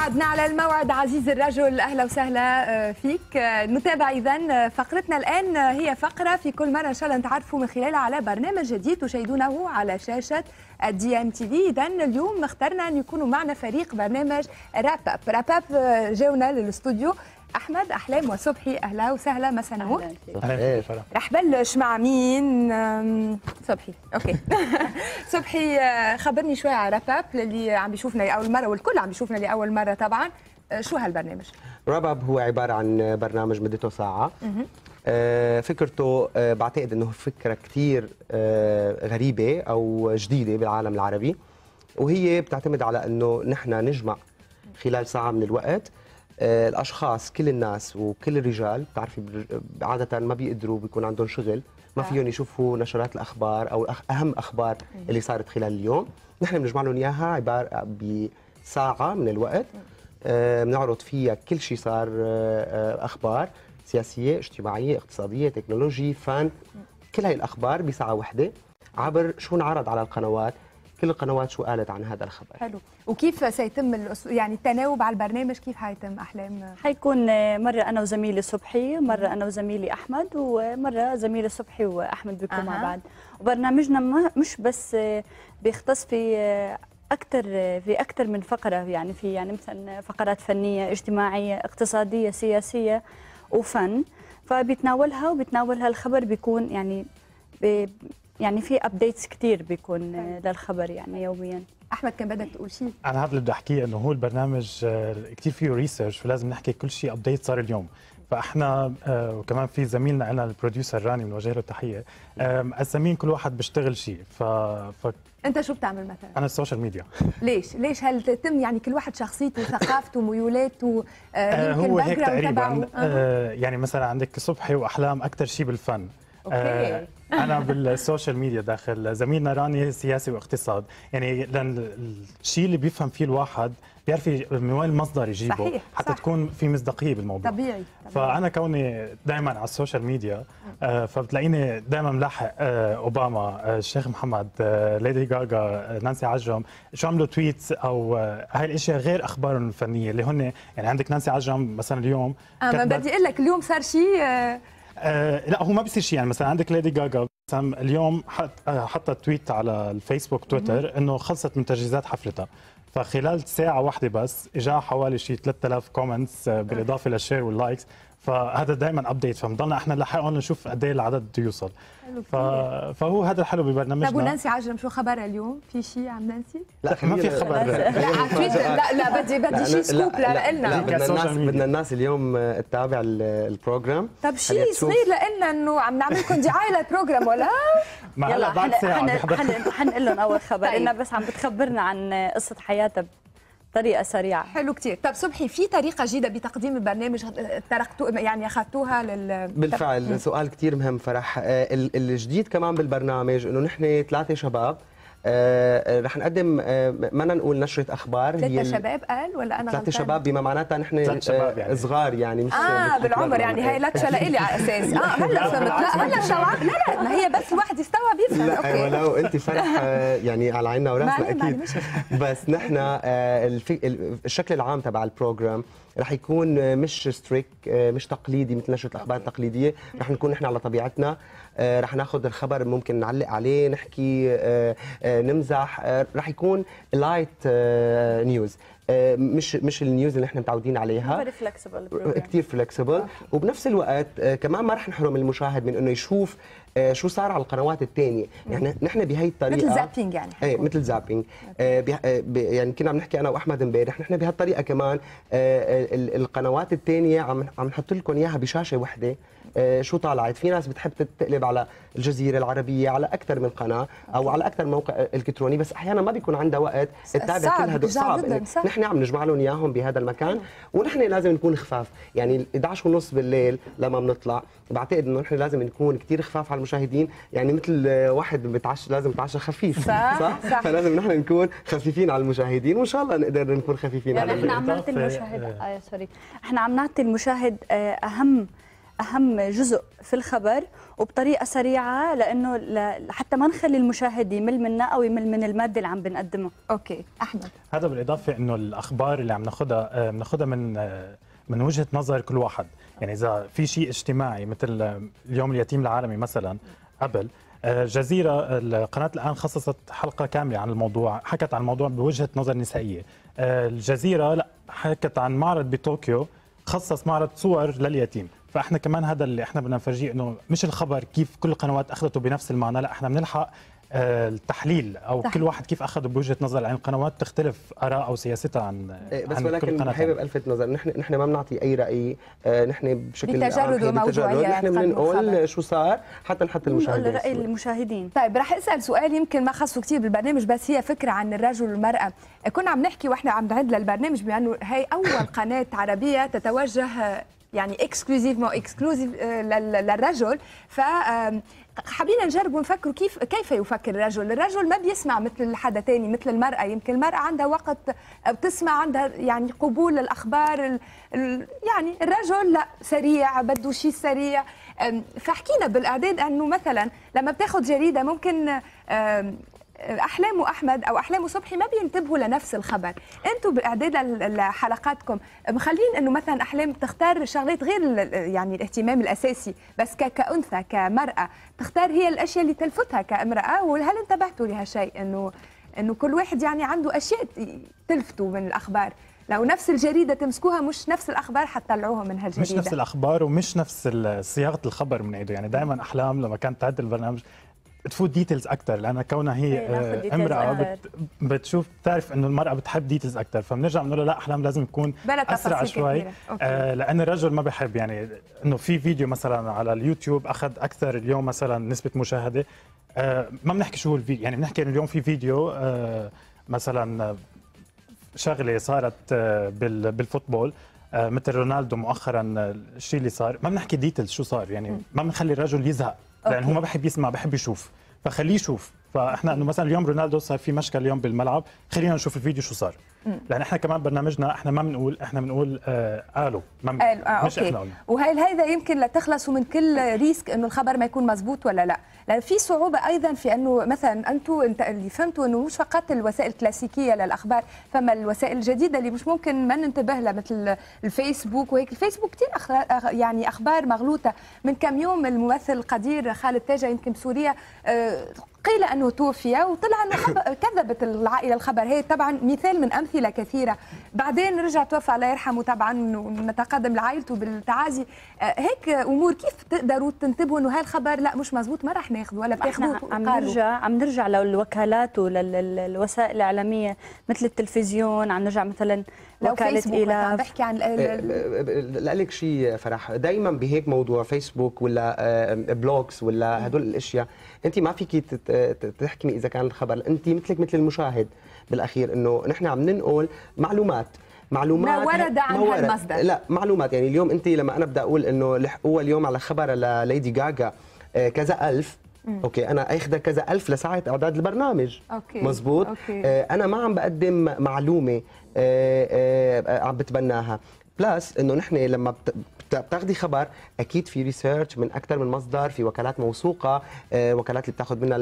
وعدنا على الموعد عزيز الرجل، أهلا وسهلا فيك. نتابع إذن فقرتنا الآن، هي فقرة في كل مرة إن شاء الله نتعرفوا من خلالها على برنامج جديد تشاهدونه على شاشة الدي ام تي في. إذن اليوم اخترنا أن يكونوا معنا فريق برنامج راب اب جاونا للاستوديو احمد احلام وصبحي. اهلا وسهلا، مساء النور. رح بلش مع مين؟ صبحي. اوكي. صبحي، خبرني شوي على راب اللي عم بيشوفنا لاول مره، والكل عم بيشوفنا لاول مره طبعا. شو هالبرنامج؟ راب هو عباره عن برنامج مدته ساعه. فكرته بعتقد انه فكره كثير غريبه او جديده بالعالم العربي، وهي بتعتمد على انه نحن نجمع خلال ساعه من الوقت الاشخاص، كل الناس وكل الرجال. بتعرفي عاده ما بيقدروا، بيكون عندهم شغل، ما فيهم يشوفوا نشرات الاخبار او اهم اخبار اللي صارت خلال اليوم. نحن بنجمع لهم اياها عباره بساعه من الوقت، بنعرض فيها كل شيء صار، اخبار سياسيه، اجتماعيه، اقتصاديه، تكنولوجي، فن، كل هاي الاخبار بساعه واحده عبر شو انعرض على القنوات، كل القنوات شو قالت عن هذا الخبر. حلو. وكيف سيتم يعني التناوب على البرنامج؟ كيف حيتم احلام؟ حيكون مره انا وزميلي صبحي، مره انا وزميلي احمد، ومره زميلي صبحي واحمد بيكونوا مع بعض. وبرنامجنا مش بس بيختص في اكثر من فقره، يعني في مثلا فقرات فنيه، اجتماعيه، اقتصاديه، سياسيه وفن. فبيتناولها الخبر، بيكون يعني في ابديتس كثير بيكون للخبر يعني يوميا. احمد، كان بدك تقول شيء؟ انا هذا اللي بدي احكيه، انه هو البرنامج كثير فيه ريسيرش، ولازم نحكي كل شيء ابديت صار اليوم. فاحنا وكمان في زميلنا لنا البروديوسر راني، بنوجه له التحيه، مقسمين كل واحد بيشتغل شيء. انت شو بتعمل مثلا؟ انا السوشيال ميديا. ليش هل تتم يعني كل واحد شخصيته وثقافته وميولاته يمكن هو هيك تقريبا؟ يعني مثلا عندك صبحي واحلام اكثر شيء بالفن. اوكي. انا بالسوشيال ميديا داخل، زميلنا راني سياسي واقتصاد. يعني لان الشيء اللي بيفهم فيه الواحد بيعرف من وين المصدر يجيبه. صحيح. حتى صح. تكون في مصداقيه بالموضوع. طبيعي. فانا كوني دائما على السوشيال ميديا، فبتلاقيني دائما ملاحق اوباما، الشيخ محمد، ليدي غاغا، نانسي عجرم، شو عملوا تويتس او هاي الاشياء، غير اخبارهم الفنيه اللي هن يعني عندك نانسي عجرم مثلا اليوم. ما بدي اقول لك اليوم صار شيء. لا، هو ما بيصير شيء. يعني مثلا عندك ليدي غاغا مثلا اليوم حطت تويت على الفيسبوك تويتر انه خلصت من تجهيزات حفلتها، فخلال ساعه واحده بس اجا حوالي شيء 3000 كومنتس بالاضافه للشير واللايكس. فهذا دائما ابديت، فبنضلنا احنا نلحقهم نشوف قد ايه العدد بده يوصل. فهو هذا الحلو ببرنامجنا. طيب ونانسي عجرم شو خبرها اليوم؟ في شيء عن نانسي؟ لا، ما في خبر. لا بدي شيء سكوب لنا. بدنا الناس اليوم تتابع البروجرام. طب شيء صغير لنا انه عم نعمل لكم دعايه للبروجرام ولا؟ يلا حنقول لهم اول خبر. انها بس عم بتخبرنا عن قصه حياتها بطريقه سريعه. حلو كثير. طب صبحي، في طريقه جديده بتقديم البرنامج تركتوا يعني اخذتوها بالفعل. سؤال كثير مهم فرح. الجديد كمان بالبرنامج انه نحن 3 شباب رح نقدم، ما نقول نشرة أخبار. 3 شباب قال ولا أنا 3 شباب بما معناتها نحن يعني صغار يعني، مش بالعمر يعني. هاي لتشة لإلي على أساس. هلا فهمت. لا هلا استوعبت. لا ما هي بس الواحد يستوعب يفهم. لا أوكي. ولو أنت فرح يعني على عيننا وراسنا أكيد. بس نحن الشكل العام تبع البروجرام رح يكون مش ستريك، مش تقليدي مثل نشرة الأخبار التقليدية. رح نكون نحن على طبيعتنا، رح ناخذ الخبر ممكن نعلق عليه، نحكي، نمزح. رح يكون لايت نيوز، مش النيوز اللي احنا متعودين عليها. كثير فلكسبل. وبنفس الوقت كمان ما رح نحرم المشاهد من انه يشوف شو صار على القنوات الثانيه. يعني نحن بهي الطريقه مثل زابينج يعني. ايه مثل زابينج. يعني كنا عم نحكي انا واحمد امبارح، نحن بهالطريقه كمان القنوات الثانيه عم نحط لكم اياها بشاشه وحده. شو طالعت. في ناس بتحب تقلب على الجزيره العربيه، على اكثر من قناه او على اكثر موقع الكتروني، بس احيانا ما بيكون عندها وقت تتابع كل هدول. صعب. نحن عم نجمع لهم اياهم بهذا المكان. ونحن لازم نكون خفاف. يعني 11:30 بالليل لما بنطلع، بعتقد انه نحن لازم نكون كثير خفاف على المشاهدين. يعني مثل واحد بتعشى لازم يتعشى خفيف. صح؟ فلازم نحن نكون خفيفين على المشاهدين، وان شاء الله نقدر نكون خفيفين يعني على احنا عم نعطي المشاهد احنا عم نعطي المشاهد اهم اهم جزء في الخبر وبطريقه سريعه، لانه حتى ما نخلي المشاهد يمل منا او يمل من الماده اللي عم بنقدمها. اوكي احمد. هذا بالاضافه انه الاخبار اللي عم ناخذها من وجهه نظر كل واحد. يعني اذا في شيء اجتماعي مثل اليوم اليتيم العالمي مثلا، قبل جزيرة قناة الآن خصصت حلقة كاملة عن الموضوع، حكت عن الموضوع بوجهة نظر نسائية. الجزيرة لا، حكت عن معرض بطوكيو خصص معرض صور لليتيم. فاحنا كمان هذا اللي احنا بدنا نفرجيه، انه مش الخبر كيف كل القنوات اخذته بنفس المعنى، لا احنا بنلحق التحليل او كل واحد كيف اخذ بوجهه نظر، يعني القنوات تختلف اراء او سياستها عن بس عن ولكن حابب الفت نظر، نحن ما بنعطي اي راي، نحن بشكل بتجرد وموضوعيه، نحن بنقول شو صار حتى نحط المشاهدين راي المشاهدين. طيب رح اسال سؤال يمكن ما خصه كثير بالبرنامج، بس هي فكره عن الرجل والمراه. كنا عم نحكي واحنا عم نعد للبرنامج بانه هي اول قناه عربيه تتوجه يعني اكسكلوزيف للرجل. ف حبينا نجرب ونفكر كيف يفكر الرجل ما بيسمع مثل حدا تاني مثل المرأة. يمكن المرأة عندها وقت بتسمع، عندها يعني قبول للأخبار، يعني الرجل لا، سريع، بده شيء سريع. فحكينا بالإعداد أنه مثلا لما بتاخد جريدة ممكن أحلام وأحمد أو أحلام وصبحي ما بينتبهوا لنفس الخبر. أنتم بالإعداد لحلقاتكم مخلين أنه مثلا أحلام تختار شغلات غير يعني الاهتمام الأساسي، بس كأنثى كمرأة تختار هي الأشياء اللي تلفتها كامرأة. وهل انتبهتوا لهالشيء أنه كل واحد يعني عنده أشياء تلفته من الأخبار؟ لو نفس الجريدة تمسكوها مش نفس الأخبار حتطلعوها من هالجريدة، مش نفس الأخبار ومش نفس صياغة الخبر من عنده. يعني دائما أحلام لما كانت تعد البرنامج تفوت ديتيلز اكثر، لان كونها هي امراه بتشوف بتعرف انه المراه بتحب ديتيلز اكثر، فبنرجع بنقول لا احلام لازم تكون اسرع شوي. لان الرجل ما بحب يعني انه في فيديو مثلا على اليوتيوب اخذ اكثر اليوم مثلا نسبه مشاهده، ما بنحكي شو هو الفيديو، يعني بنحكي انه اليوم في فيديو مثلا شغله صارت بالفوتبول مثل رونالدو مؤخرا الشيء اللي صار، ما بنحكي ديتيلز شو صار، يعني ما بنخلي الرجل يزهق لانه هو ما بحب يسمع، بحب يشوف، فخليه يشوف. فاحنا انه مثلا اليوم رونالدو صار في مشكله اليوم بالملعب، خلينا نشوف الفيديو شو صار. لان احنا كمان برنامجنا احنا ما بنقول، احنا بنقول قالوا مش احنا قلنا. وهي هذا يمكن لتخلصوا من كل ريسك انه الخبر ما يكون مزبوط ولا لا. لان في صعوبه ايضا في انه مثلا انتم اللي فهمتوا انه مش فقط الوسائل الكلاسيكيه للاخبار، فما الوسائل الجديده اللي مش ممكن ما ننتبه لها مثل الفيسبوك وهيك. الفيسبوك كثير يعني اخبار مغلوطه. من كم يوم الممثل القدير خالد تاجة يمكن بسوريا قيل انه توفي وطلع انه كذبت العائله الخبر. هي طبعا مثال من امثله كثيره. بعدين رجع توفى الله يرحمه طبعا، ونتقدم لعائلته بالتعازي. هيك امور كيف تقدروا تنتبهوا انه هالخبر لا مش مزبوط، ما راح ناخذه ولا بتاخذوه؟ عم نرجع للوكالات وللوسائل الاعلاميه مثل التلفزيون، عم نرجع مثلا وكاله إيلاف. بحكي عن لك شيء فرح، دائما بهيك موضوع فيسبوك ولا بلوكس ولا هدول الاشياء انت ما فيكي تحكمي اذا كان الخبر، انت مثلك مثل المشاهد بالاخير، انه نحن عم ننقل معلومات ما ورد عن هالمصدر. لا معلومات، يعني اليوم انت لما انا بدي اقول انه لحقوها اليوم على خبر لليدي جاجا كذا الف، اوكي انا اخذها كذا الف لساعه اعداد البرنامج، اوكي مزبوط. انا ما عم بقدم معلومه عم بتبناها. بلس انه نحن لما بتاخذي خبر اكيد في ريسيرش من اكثر من مصدر، في وكالات موثوقه، وكالات اللي بتاخذ منها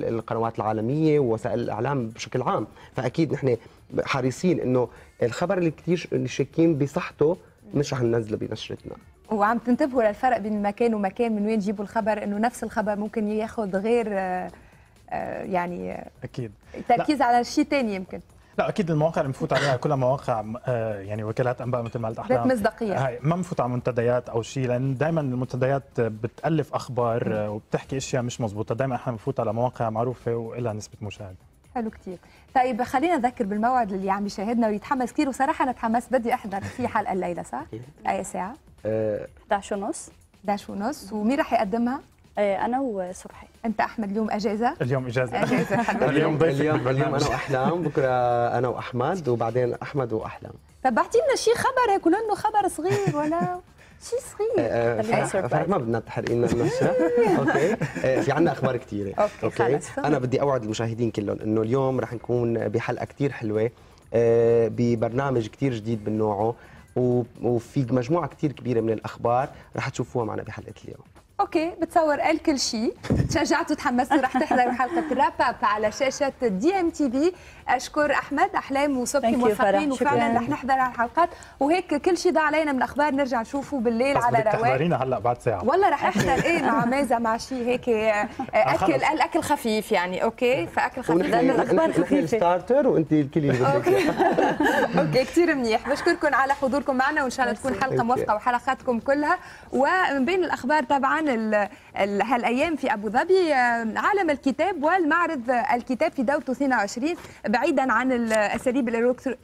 القنوات العالميه ووسائل الاعلام بشكل عام، فاكيد نحن حريصين انه الخبر اللي كثير شاكين بصحته مش رح ننزله بنشرتنا. وعم تنتبهوا للفرق بين مكان ومكان، من وين يجيبوا الخبر، انه نفس الخبر ممكن ياخذ غير يعني اكيد تركيز على شيء ثاني يمكن. لا اكيد المواقع اللي بنفوت عليها كلها مواقع يعني وكالات انباء مثل ما قلت احلام، ذات مصداقيه. هاي ما بنفوت على منتديات او شيء، لان دائما المنتديات بتالف اخبار وبتحكي اشياء مش مزبوطه. دائما احنا بنفوت على مواقع معروفه ولها نسبه مشاهده. حلو كثير. طيب خلينا نذكر بالموعد اللي عم يشاهدنا ويتحمس كثير، وصراحه انا تحمست بدي احضر في حلقه الليله، صح؟ اي ساعه؟ 11:30. 11:30. ومين رح يقدمها؟ انا وصبحي. انت احمد اليوم اجازه؟ اليوم اجازه. اليوم ضيف. اليوم انا واحلام، بكره انا واحمد، وبعدين احمد واحلام. طب اعطي لنا شيء خبر هيك، انه خبر صغير ولا شيء صغير. فرح ما بدنا تحرقين نفسنا. اوكي في عندنا اخبار كثيره. اوكي انا بدي اوعد المشاهدين كلهم انه اليوم رح نكون بحلقه كثير حلوه، ببرنامج كثير جديد من نوعه، وفي مجموعه كثير كبيره من الاخبار رح تشوفوها معنا بحلقه اليوم. اوكي، بتصور قال كل شيء، تشجعتوا تحمستوا رح تحضروا حلقه راب اب على شاشه دي ام تي في. اشكر احمد، احلام وصبحي موفقين، وفعلا رح نحضر الحلقات وهيك كل شيء ضاع علينا من اخبار نرجع نشوفه بالليل على رواق. تحضرينا هلا بعد ساعه والله رح احضر ايه مع ميزه مع شيء هيك اكل، الاكل خفيف يعني. اوكي، فاكل خفيف لأن الأخبار خفيفة. الستارتر وانت الكل اللي اوكي اوكي، كثير منيح. بشكركم على حضوركم معنا، وان شاء الله تكون حلقه موفقه وحلقاتكم كلها. ومن بين الاخبار طبعا هالايام في ابو ظبي عالم الكتاب والمعرض الكتاب في دورته 22 بعيدا عن الاساليب الالكترونيه